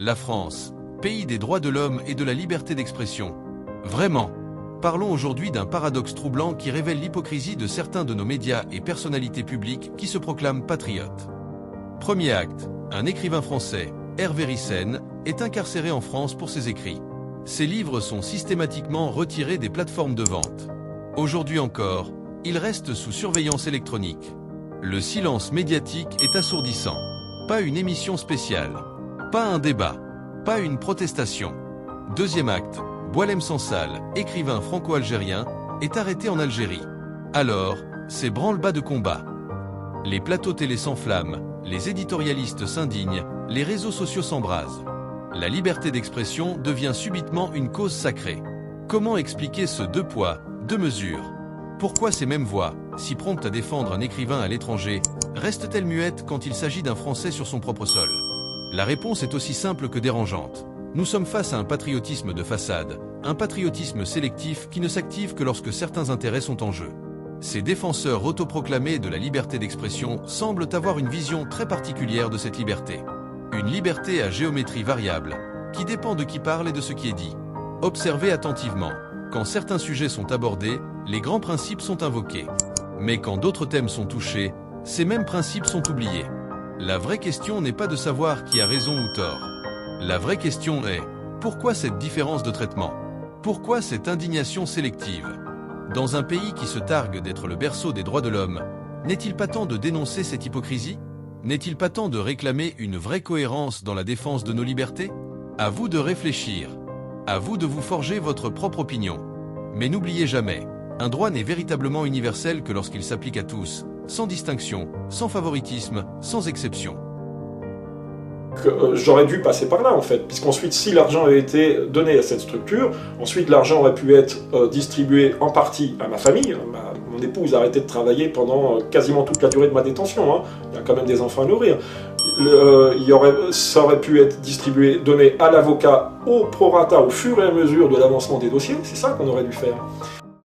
La France, pays des droits de l'homme et de la liberté d'expression. Vraiment. Parlons aujourd'hui d'un paradoxe troublant qui révèle l'hypocrisie de certains de nos médias et personnalités publiques qui se proclament patriotes. Premier acte, un écrivain français, Hervé Ryssen, est incarcéré en France pour ses écrits. Ses livres sont systématiquement retirés des plateformes de vente. Aujourd'hui encore, il reste sous surveillance électronique. Le silence médiatique est assourdissant. Pas une émission spéciale. Pas un débat. Pas une protestation. Deuxième acte, Boualem Sansal, écrivain franco-algérien, est arrêté en Algérie. Alors, c'est branle-bas de combat. Les plateaux télé s'enflamment, les éditorialistes s'indignent, les réseaux sociaux s'embrasent. La liberté d'expression devient subitement une cause sacrée. Comment expliquer ce deux poids, deux mesures? Pourquoi ces mêmes voix, si promptes à défendre un écrivain à l'étranger, restent-elles muettes quand il s'agit d'un Français sur son propre sol? La réponse est aussi simple que dérangeante. Nous sommes face à un patriotisme de façade, un patriotisme sélectif qui ne s'active que lorsque certains intérêts sont en jeu. Ces défenseurs autoproclamés de la liberté d'expression semblent avoir une vision très particulière de cette liberté. Une liberté à géométrie variable, qui dépend de qui parle et de ce qui est dit. Observez attentivement. Quand certains sujets sont abordés, les grands principes sont invoqués. Mais quand d'autres thèmes sont touchés, ces mêmes principes sont oubliés. La vraie question n'est pas de savoir qui a raison ou tort. La vraie question est, pourquoi cette différence de traitement? Pourquoi cette indignation sélective? Dans un pays qui se targue d'être le berceau des droits de l'homme, n'est-il pas temps de dénoncer cette hypocrisie? N'est-il pas temps de réclamer une vraie cohérence dans la défense de nos libertés? À vous de réfléchir. À vous de vous forger votre propre opinion. Mais n'oubliez jamais, un droit n'est véritablement universel que lorsqu'il s'applique à tous, sans distinction, sans favoritisme, sans exception. J'aurais dû passer par là en fait, puisqu'ensuite si l'argent avait été donné à cette structure, ensuite l'argent aurait pu être distribué en partie à ma famille. Mon épouse a arrêté de travailler pendant quasiment toute la durée de ma détention, hein. Il y a quand même des enfants à nourrir. Ça aurait pu être donné à l'avocat au prorata, au fur et à mesure de l'avancement des dossiers, c'est ça qu'on aurait dû faire.